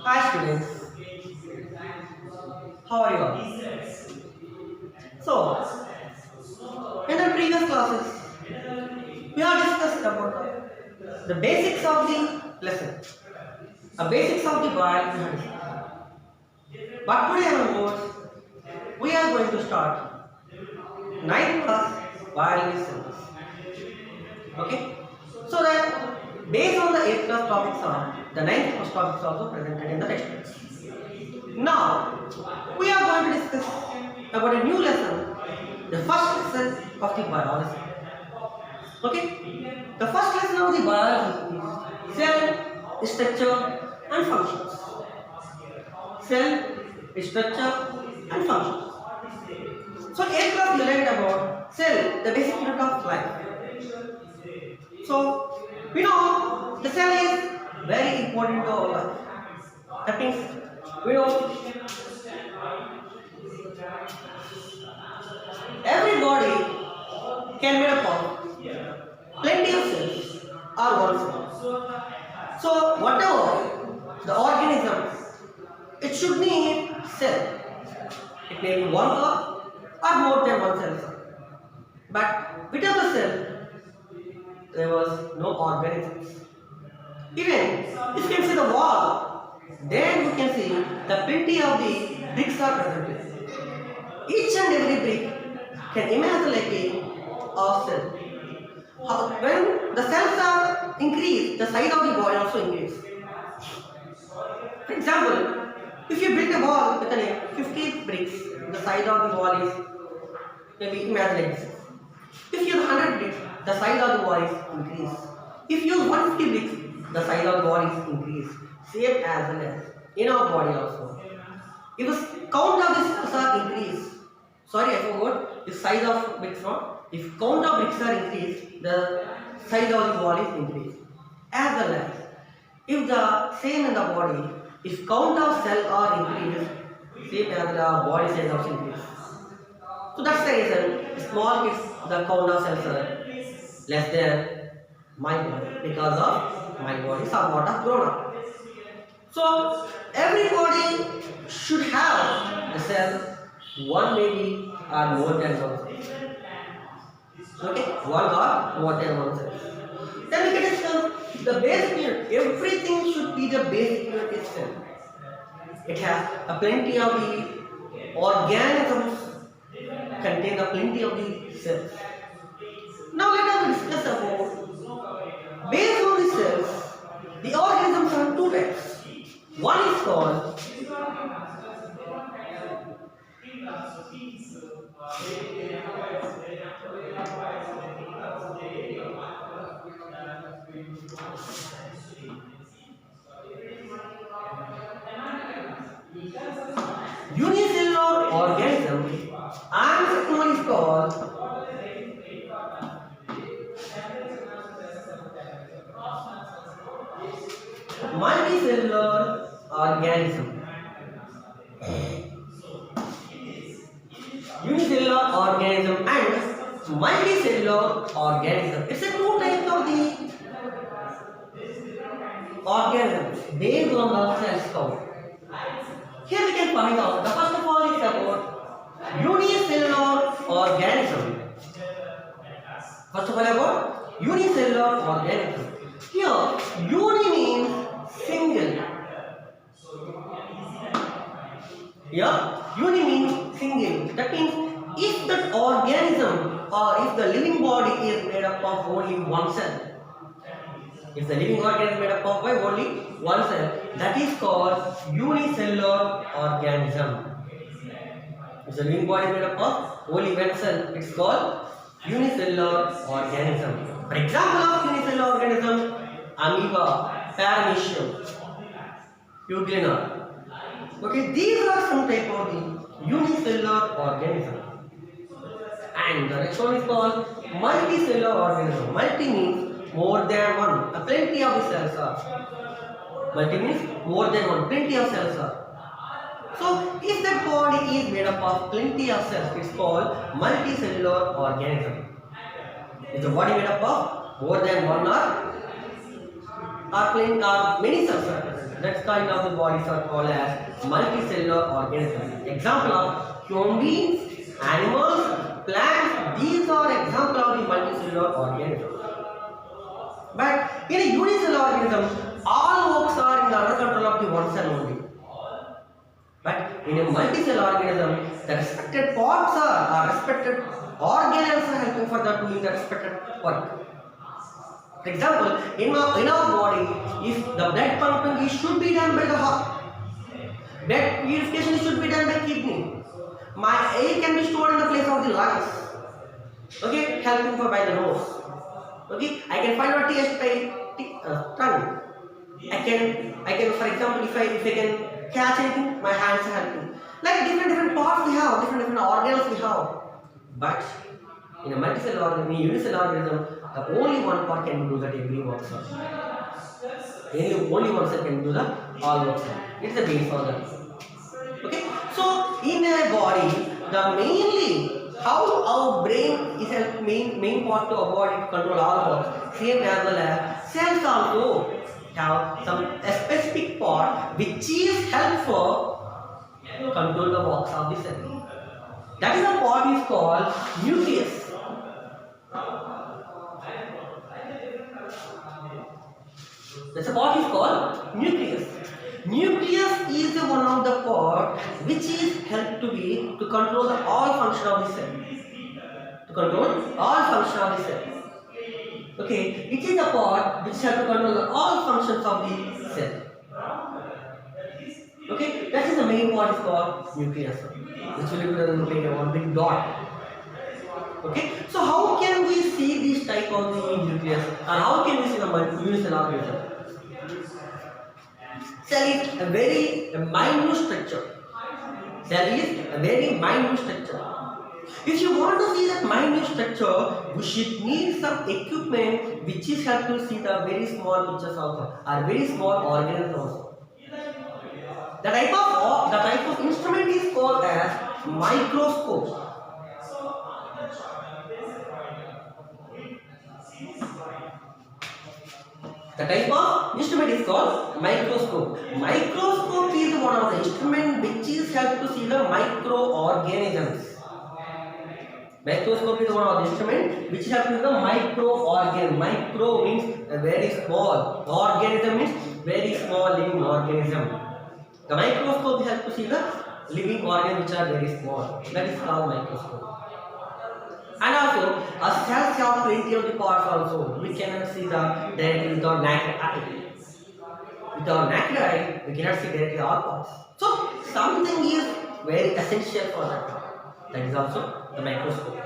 Hi students, how are you all? So, in the previous classes, we have discussed about the basics of the lesson, the basics of the biology. But today onwards, we are going to start 9th class biology syllabus. Okay? So that based on the 8th class topics are, the 9th class topics also presented in the textbooks. Now, we are going to discuss about a new lesson, the first lesson of the biology. Okay? The first lesson of the biology is cell, structure and functions. Cell, structure and functions. So, 8th class we learned about cell, the basic unit of life. So, we know the cell is very important to our life. That means, we know every body can be made up of plenty of cells or one cell. So whatever the organism, it should need cell. It may be one or more than one cell. But without the cell, there was no organisms. Even if you can see the wall, then you can see the plenty of the bricks are present. Each and every brick can imagine like a cell. When the cells are increased, the size of the body also increases. For example, if you build a wall with 50 bricks, the size of the wall is maybe imagine like this. If you use 100 bricks, the size of the wall is increased. If you use 150 bricks, the size of the wall is increased. Same as well as in our body also. If the count of the cells are increased, sorry I forgot, the size of bricks not. If count of bricks are increased, the size of the wall is increased. As well as if the same in the body, if count of cells are increased, same as the body size also increased. So that's the reason small kids the count of cells are less than my body because of my body somewhat of grown up. So everybody should have the cell, one maybe or more than one cell. Okay, one or more than one cell. Then we can discuss the basic unit. Everything should be the basic unit itself. It has a plenty of the organisms, contain a plenty of the cells. Now let us discuss about based on the cells, the organisms are two types. One is called unicellular organism and second one is called multicellular organism. Unicellular organism and multicellular organism. It's a two types of the organisms based on the cell count. Here we can find out the first of all is about unicellular organism. First of all about unicellular organism. Here uni means single. Here uni means single. That means if that organism or if the living body is made up of only one cell, if the living organism is made up of only one cell, that is called unicellular organism. If the living body is made up of only one cell, it's called unicellular organism. For example of unicellular organism, amoeba, paramecium, euglena. Okay, these are some type of the unicellular organism. And the next one is called multicellular organism. Multi means more than one. A plenty of the cells are. Multi means more than one. Plenty of cells are. So, if the body is made up of plenty of cells, it's called multicellular organism. If the body made up of more than one or many cells are present. That kind of the bodies are called as multicellular organisms. Example of human beings, animals, plants. These are example of the multicellular organisms. But in a unicellular organism, all works are in the under control of the one cell only. But in a multicellular organism, the respected parts are respected organelles are helping for the doing the respected work. For example, in our body, if the blood pumping should be done by the heart, blood purification should be done by kidney. My air can be stored in the place of the lungs. Okay, helping for by the nose. Okay, I can find out taste by tongue. I can, for example, if I can catch anything, my hands are helping. Like different parts we have, different organs we have. But in a multicellular organism, unicellular organism, the only one part can do that every work. Only one cell can do the all work. It's the base organ. Okay, so in a body, the mainly how our brain is a main part to our body to control all works. Same as well as cells also have a specific part which is helpful to control the works of the cell. That is the part is called nucleus. That's a part is called nucleus. Nucleus is one of the part which is helped to control all function of the cell. To control all function of the cell. Okay, it is the part which helps to control all functions of the cell. Okay, that is the main part is called nucleus, which will be represented by one big dot. Okay, so how can we see this type of the nucleus, and how can we see the unicellular organism? Cell is a very minute structure. Cell is a very minute structure. If you want to see that minute structure, we should need some equipment which is help to see the very small pictures also, or very small organisms also. The type of instrument is called as microscope. The type of instrument is called microscope. Microscope is one of the instrument which is help to see the microorganisms. Microscope is one of the instrument which help to see the microorganism. Micro means a very small. Organism means very small living organism. The microscope helps to see the living organisms which are very small. That is called microscope. And also, a cells have plenty of the parts also. We cannot see the directly with our naked eye. With our naked eye, we cannot see directly all parts. So, something is very essential for that. That is also the microscope.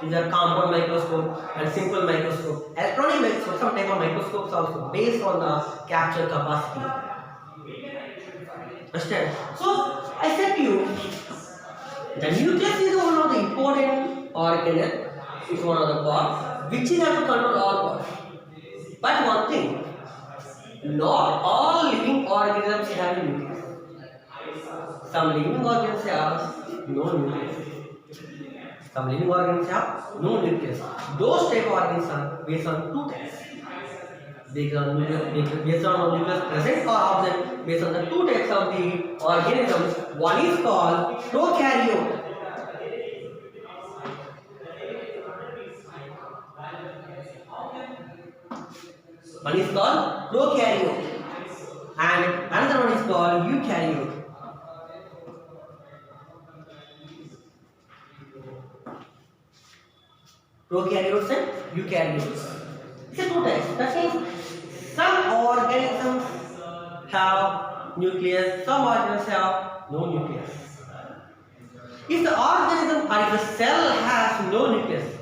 These are compound microscope and simple microscope. Electronic microscope, some type of microscopes also based on the capture capacity. Understand? So, I said to you, the nucleus is one of the important organelle, is one of the parts which is able to control all parts. But one thing, not all living organisms have a nucleus. Some living organisms have no nucleus. Some living organisms have no nucleus. Those type of organisms are based on two types. Based on nucleus present or absent, based on the two types of the organisms. One is called prokaryote. One is called prokaryote and another one is called eukaryote. Prokaryotes and eukaryotes. It's a two types. That means some organisms have nucleus, some organisms have no nucleus. If the organism or if the cell has no nucleus,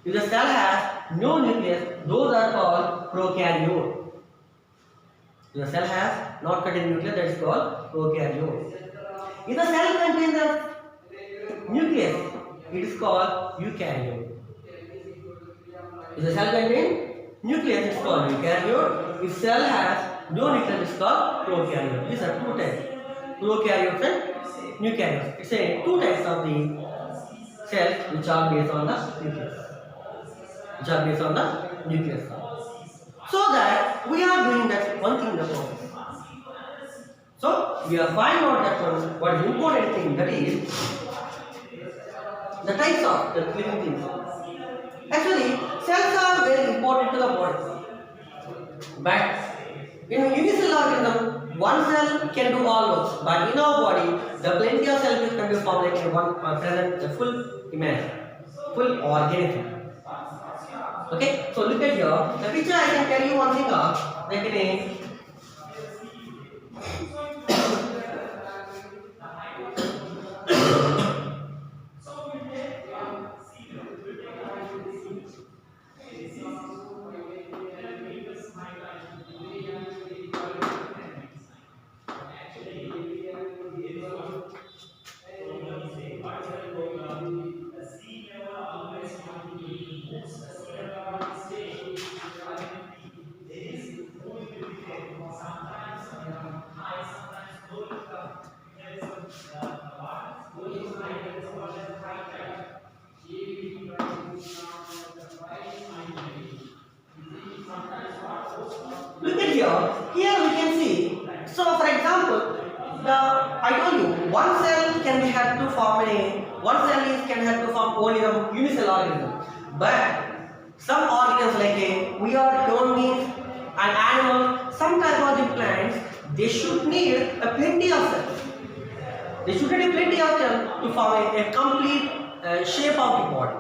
if the cell has no nucleus, those are called prokaryote. If the cell has not contained nucleus, that is called prokaryote. If the cell contains a nucleus, it is called eukaryote. If the cell contains nucleus, it is called eukaryote. If cell has no nucleus, it is called prokaryote. These are two types, prokaryotes and eukaryotes. It's a two types of the cells which are based on the nucleus. So that we are doing that one thing in the process. So we are find out that what is important thing, that is the types of the living things. Actually, cells are very important to the body, but in a unicellular organism, one cell can do all works. But in our body, the plenty of cells can be formed like in one present the full image, full organism. Okay, so look at here. The picture I can tell you one thing like in look at here. Here we can see. So, for example, I told you one cell can be had to form can have to form only the unicellular organism. But some organisms like we are human beings and animals, some type of the plants, they should need a plenty of cells. They should need a plenty of cells to form a complete shape of the body.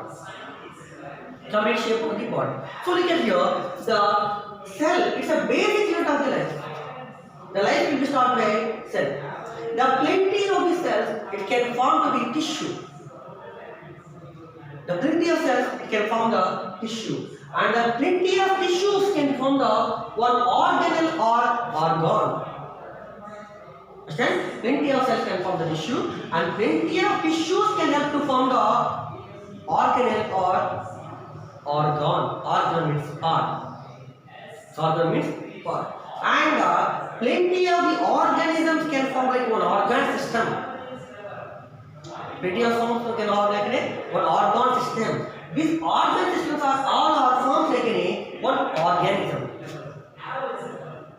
Complete shape of the body. So look at here, the cell, it's a basic unit of the life. The life will be started by cell. The plenty of the cells, it can form to be tissue. The plenty of cells, it can form the tissue. And the plenty of tissues can form the one organelle or organ. Understand? Plenty of cells can form the tissue, and plenty of tissues can help to form the organelle or organ. Organ means part. Organ means part. And plenty of the organisms can form like one organ system. Plenty of forms can form like one organ system. These organ systems are formed like one organism.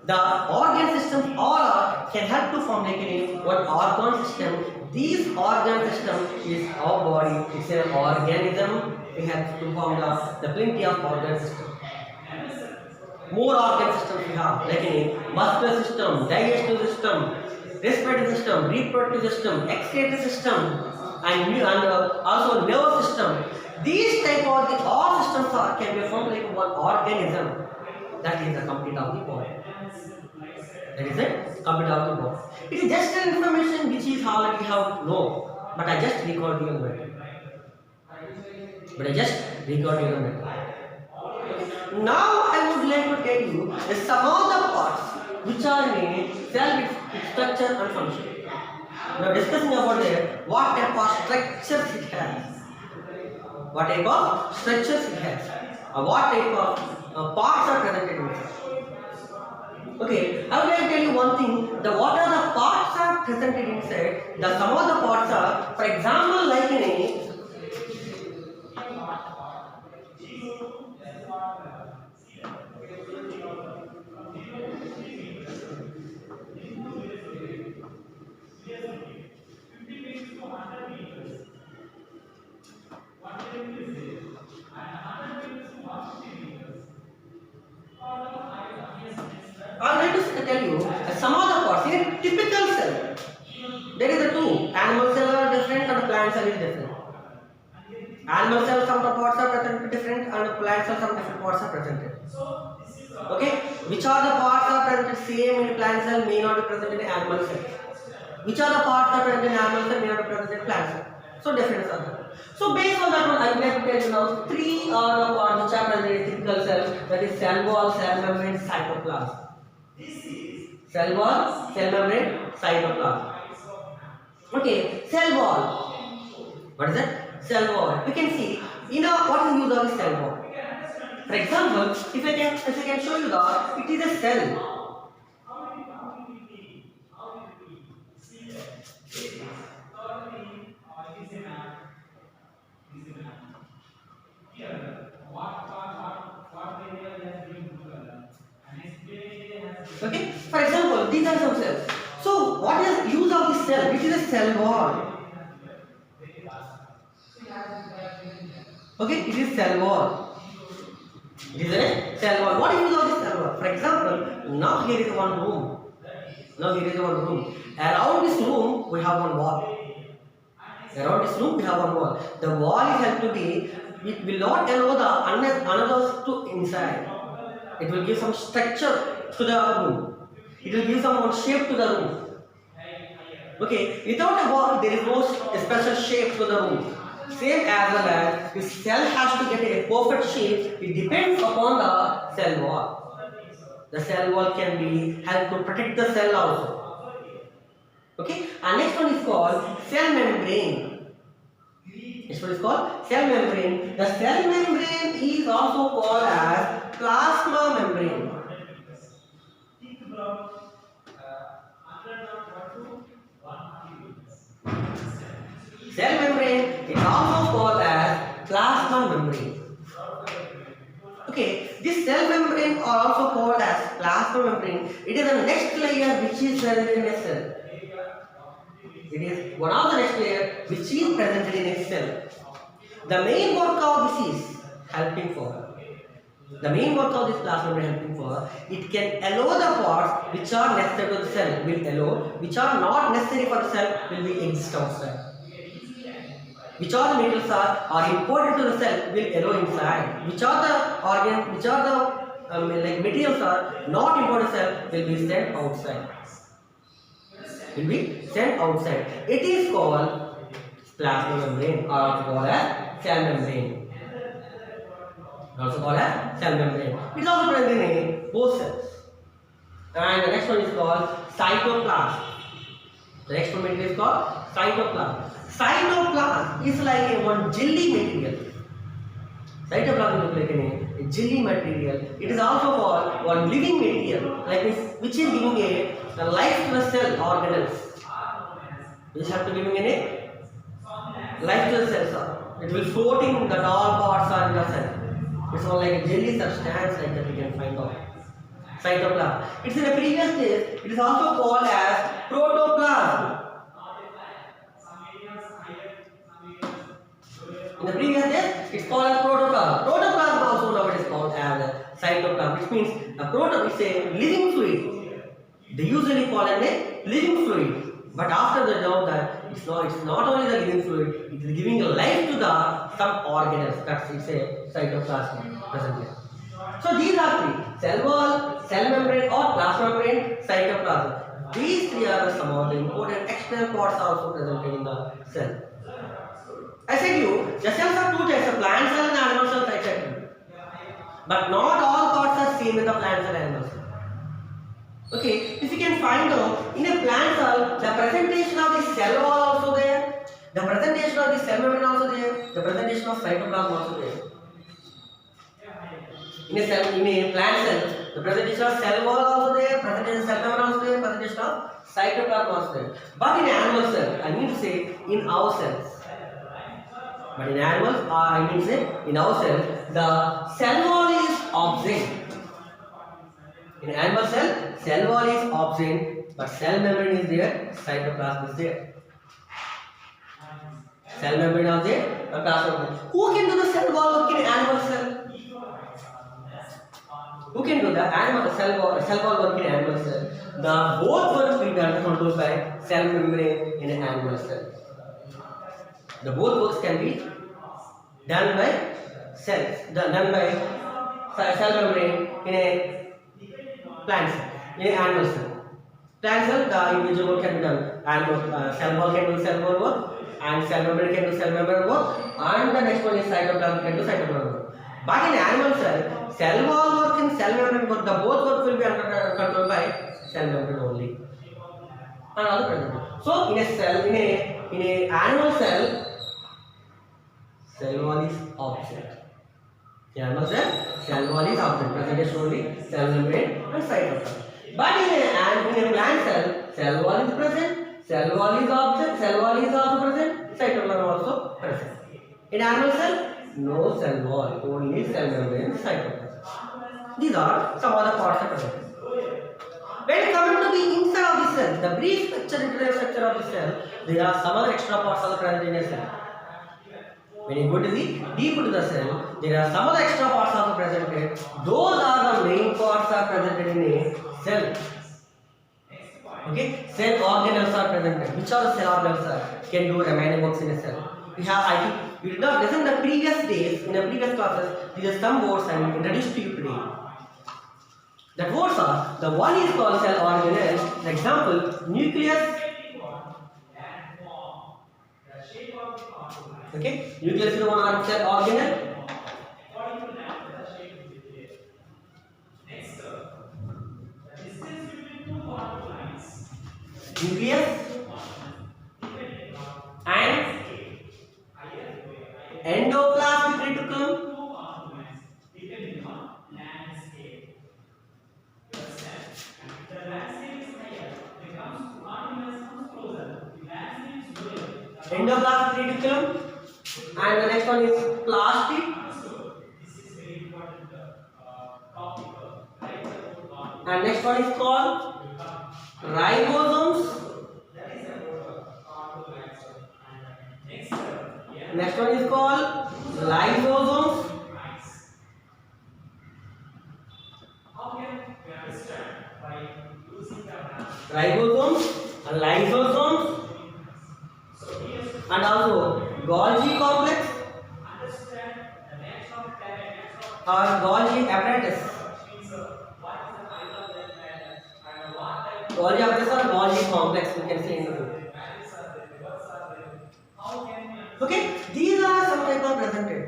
The organ systems all can help to form like one organ system. These organ system is our body. It's an organism. We have to form the plenty of organ system. More organ systems we have, like muscular system, digestive system, respiratory system, reproductive system, excretory system, and also nervous system. These type of all systems can be formed like one organism. That is the complete of the body. That is it, complete of the body. It is just an information which is already have to know, but I just record your matter. Now I would like to tell you some of the parts which are in cell with structure and function. Now discussing about what type of structures it has. What type of structures it has. What type of parts are presented in it. Okay, I would like to tell you one thing. What are the parts are presented inside? Some of the parts are, for example, like in I'm going to tell you some of the parts. In a typical cell, there is a two. Animal cell are different and plant cell is different. Animal cell, some of the parts are presented different, and plant cell, some different parts are presented. Okay, which are the parts are presented same in plant cell may not be present in animal cell. Which are the parts are present in animal cell may not be present in plant cell. So different are there. So based on that one, I would like to tell you now three are the parts which are present in typical cell. That is cell wall, cell membrane, cytoplasm. Cell wall, cell membrane, cytoplasm. Okay, cell wall. What is it? Cell wall. We can see, what is the use of the cell wall? For example, if I can show you that it is a cell. Okay, for example, these are some cells. So what is the use of the cell? Which is a cell wall? Okay, it is cell wall. It is a cell wall. What is the use of the cell wall? For example, now here is one room. Around this room we have one wall. The wall is held to be. It will not allow the another to inside. It will give some structure to the room. It will give some shape to the room. Okay, without a wall, there is no special shape to the room. Same as well as the cell has to get a perfect shape. It depends upon the cell wall. The cell wall can be help to protect the cell also. Okay, and next one is called cell membrane. Next one is called cell membrane. The cell membrane is also called as plasma membrane. Cell membrane is also called as plasma membrane. Okay, this cell membrane are also called as plasma membrane. It is the next layer which is present in a cell. It is one of the next layer which is present in a cell. The main work of this is helping for. The main work of this plasma membrane helping for, it can allow the parts which are necessary to the cell will allow, which are not necessary for the cell will be exist outside. Which are the materials are important to the cell will allow inside. Which are the organ, which are the materials are not important to the cell will be sent outside. It is called plasma membrane or also called as cell membrane. It is also present in both cells. And the next one is called cytoplasm. The next one is called cytoplasm. Cytoplasm is like one jelly material. Cytoplasm is like a jelly material. It is also called one living material, like this, which is giving a life to the cell organelles. Which have to giving a life to the cells. It will floating that all parts are in the cell. It's all like a jelly substance like that we can find out. Cytoplasm. It's in the previous days. It is also called as protoplasm. In the previous days, it's called as protoplasm. Protoplasm also nowadays called as cytoplasm, which means a proto is a living fluid. They usually call it a living fluid. But after the know that it's not only the living fluid, it is giving a life to the some organelles. That's it's a cytoplasm presently. So these are three: cell wall, cell membrane or plasma membrane, cytoplasm. These three are some of the important external parts also presented in the cell. I said you, the cells are two types: a plant cell and animal cell. I said you. But not all parts are same in the plant cell and animal cell. Okay, if you can find out in a plant cell, the presentation of the cell wall also there, the presentation of the cell membrane also there, the presentation of cytoplasm also there. In a plant cell, the presentation of cell wall also there, presentation of cell membrane also there, presentation of cytoplasm also there. But in animal cell, I mean to say in our cells. But in animals, I mean to say in our cells, the cell wall is absent. In animal cell wall is absent, but cell membrane is there, cytoplasm is there. Cell membrane is there, but plasma membrane. Who can do the cell wall work in animal cell? Who can do the animal cell wall work in animal cell? The both works will be under control by cell membrane in an animal cell. The both works can be done by cells, done by cell membrane in a plant cell, in an animal cell. Plant cell, the individual work can be done. Animal cell wall can do cell wall work, and cell membrane can do cell membrane work, and the next one is cytoplasm can do cytoplasm work. But in animal cell wall work and cell membrane work, the both work will be under control by cell membrane only. And all the present. So in a cell, in a animal cell wall is absent. In animal cell wall is absent. Presentation only cell membrane and cytoplasm. But in a plant cell wall is present, cell wall is absent, cell wall is also present, cytoplasm also present. In animal cell, no cell wall, only cell membrane and cytoplasm. These are some other parts are present. When coming to the inside of the cell, the brief structure, internal structure of the cell, there are some other extra parts also present in a cell. When you go to the deep into the cell, there are some other extra parts also presented. Those are the main parts are presented in a cell. Okay, cell organelles are presented. Which are the cell organelles are can do remaining works in a cell? We have, I think, we did not listen the previous days in the previous classes. These are some words I will introduce to you today. That words are, the one is called cell organelle. For example, nucleus. Okay, nucleus is one cell organelle. Nucleus and endoplasmic reticulum. Endoplasmic reticulum, and the next one is plastid, and next one is called ribosomes. Next one is called lysosomes. Ribosomes and lysosomes, and also Golgi complex or Golgi apparatus. Golgi apparatus or Golgi complex, you can say in the okay, these are some type of presented.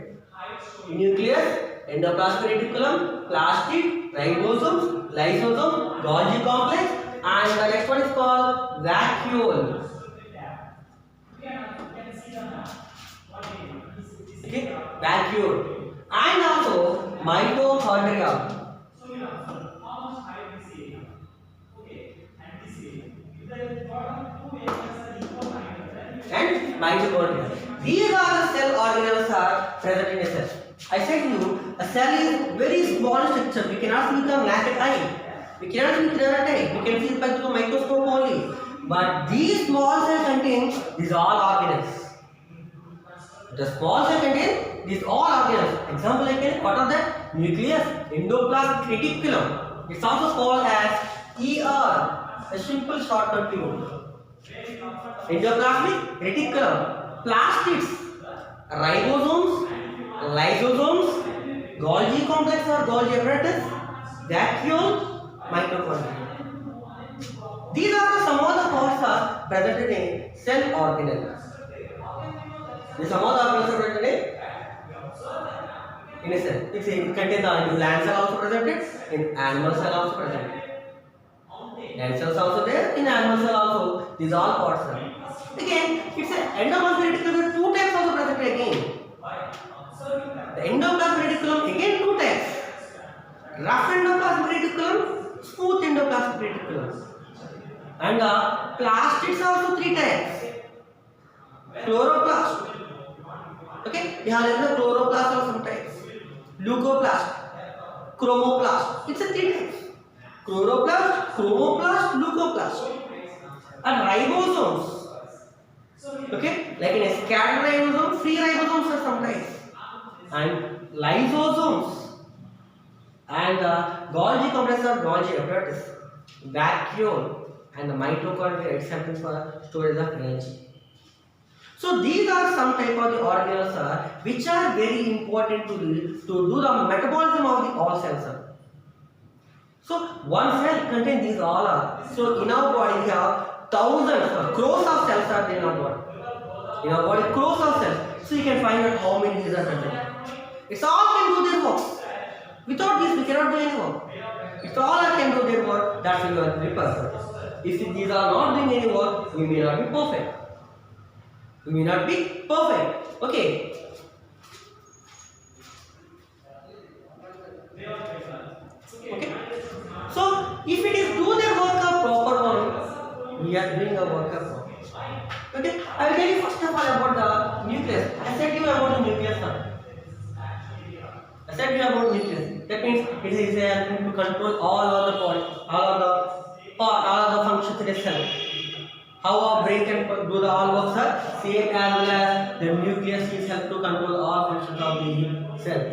Nucleus, endoplasmic reticulum, plastid, ribosomes, lysosome, Golgi complex, and the next one is called vacuole. Okay, vacuole, and also mitochondria. And mitochondria. These are the cell organelles are present in a cell. I said to you, a cell is very small structure. We cannot see the naked eye. We cannot see the naked eye. We can see it by the microscope only. But these small cells contain these all organelles. The small cell contain these all organelles. Example like what are that? Nucleus, endoplasmic reticulum. It's also called as ER, a simple shortcut to endoplasmic reticulum, plastids, ribosomes, lysosomes, Golgi complex or Golgi apparatus, vacuole, mitochondria. These are some of the parts are presented in cell organelle. These some of the organelles are presented in a cell. It contains the plant cell also presented, in animal cell also presented. Plant cells also there, in animal cell also. These all parts are. Again, it's an endoplasmic reticulum. Two types also presented again. The endoplasmic reticulum again two types. Rough endoplasmic reticulum, smooth endoplasmic reticulum. And plastids also three types. Chloroplast. Okay, we have the chloroplast also some types. Leucoplast, chromoplast. It's a three types. Chloroplast, chromoplast, leucoplast. And ribosomes. Okay, like in a scattered ribosome, free ribosomes are sometimes. And lysosomes. And Golgi complex or Golgi apparatus. Vacuole and the mitochondria is something for storage of energy. So these are some type of the organelles which are very important to do the metabolism of the all cells. So one cell contains these all are. So in our body we have thousands or crores of cells are there in our body. In our body crores of cells. So you can find out how many these are present. It's all can do their work. Without this we cannot do any work. It's all can do their work. That's why we are very perfect. If these are not doing any work, we may not be perfect. We may not be perfect. Okay. Okay. So if it is do their work a proper one, we are doing a work of work. Okay. I will tell you first of all about the nucleus. I said you about the nucleus now. I said you about nucleus. That means it is to control all of the part, all of the functions in a cell. How our brain can do the all works are same as well as the nucleus is help to control all functions of the cell.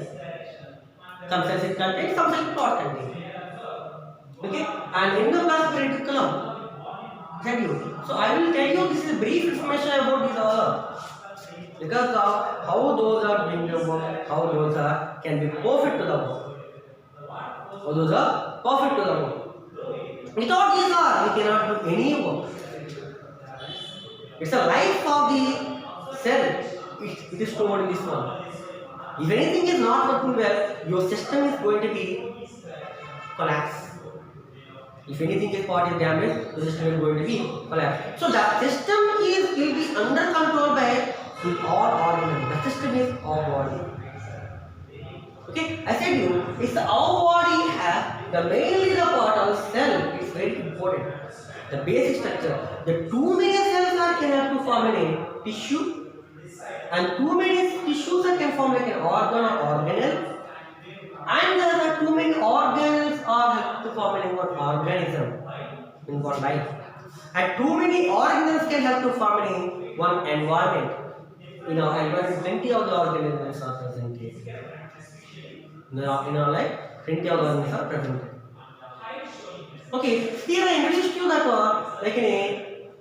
Some cells it contains, some cells it not contain. Okay, and endoplasmic reticulum. Tell you. So I will tell you this is brief information about these all because of how those are being work, how those are can be perfect to the work. How those are perfect to the work. Without these all, we cannot do any work. It's the life of the cell. It is stored in this one. If anything is not working well, your system is going to be collapsed. If anything is part is damaged, the system is going to be collapsed. So the system will be under control by our organ. The system is our body. Okay, I said you, it's our body has the mainly the part of cell is very important. The basic structure. The too many cells are can help to form a tissue, and too many tissues are can form like an organ or organelle, and there are too many organs are help to form in one organism in one life, and too many organs can help to form in one environment. In our environment, plenty of the organisms are present here. In our life, plenty of organisms are present. Okay, here I introduced you that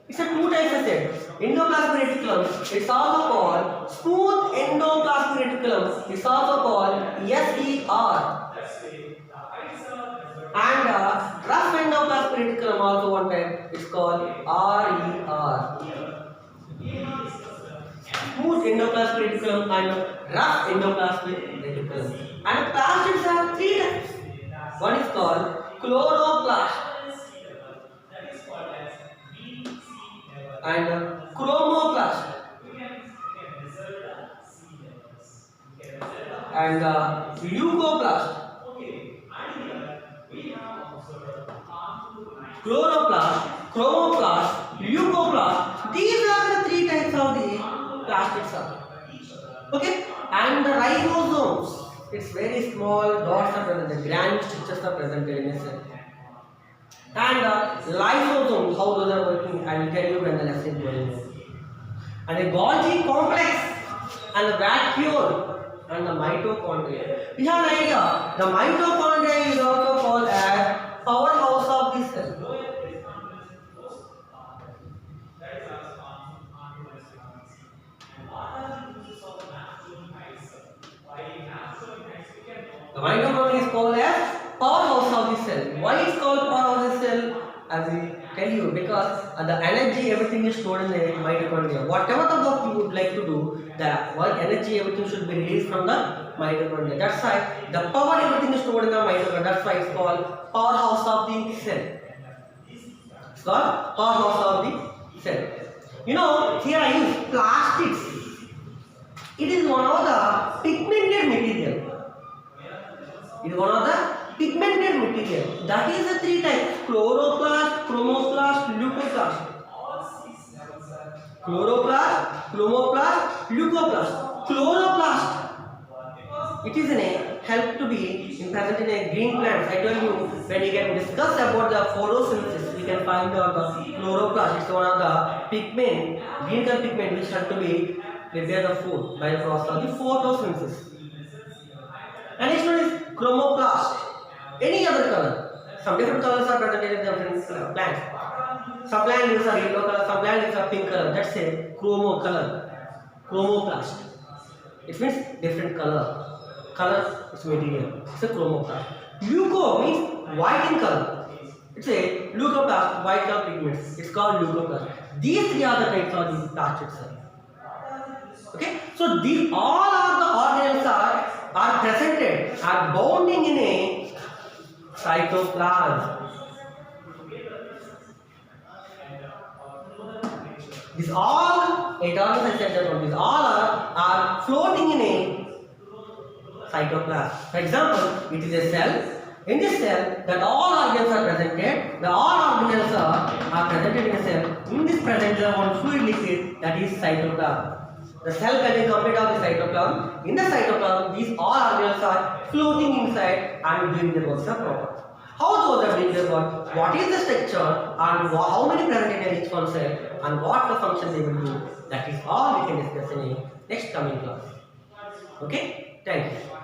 it's a two types of cell. Endoplasmic reticulum, it's also called smooth endoplasmic reticulum, it's also called SER. And rough endoplasmic reticulum also one type, it's called RER. Smooth endoplasmic reticulum and rough endoplasmic reticulum. And plastids have three types. One is called chloroplast and chromoplast and leucoplast. Chloroplast, chromoplast, leucoplast. These are the three types of the plastids. Okay, and the ribosomes. It's very small dots are present, the granule structures are present in a cell. And lysosomes, how those are working, I will tell you when the lesson is going on. And the Golgi complex, and the vacuole, and the mitochondria. We have an idea. The mitochondria is also called as powerhouse of the cell. The mitochondria is called as powerhouse of the cell. Why it's called powerhouse of the cell? I will tell you because the energy, everything is stored in the mitochondria. Whatever the work you would like to do, the work energy, everything should be released from the mitochondria. That's why the power, everything is stored in the mitochondria. That's why it's called powerhouse of the cell. It's called powerhouse of the cell. You know, here I use plastics. It is one of the pigmented material. It is one of the pigmented material. That is the three types: chloroplast, chromoplast, leucoplast. Chloroplast, chromoplast, leucoplast. Chloroplast. It is a help to be present in a green plants. I told you when we can discuss about the photosynthesis, we can find out the chloroplast. It's one of the pigment, green color pigment which help to be prepare the food by the process of the photosynthesis. And next one is chromoplast. Any other color. Some different colors are present in different plants. Some plant leaves are yellow color, some plant leaves are pink color. That's a chromo color. Chromoplast. It means different color. Color is material. It's a chromoplast. Leuco means white in color. It's a leucoplast, white color pigments. It's called leucoplast. These three are the types of the plastids. Okay, so these all are the organelles are presented, are bounding in a cytoplasm. These all, these all are floating in a cytoplasm. For example, it is a cell. In this cell, that all organs are presented. The all organelles are presented in a cell. In this present, there is one fluid liquid that is cytoplasm. The cell contains complete of the cytoplasm. In the cytoplasm, these all organelles are floating inside and doing their works proper. how those are being delivered, what is the structure, and how many present in each concept, and what the function they will do. That is all we can discuss in a next coming class. Okay, thank you.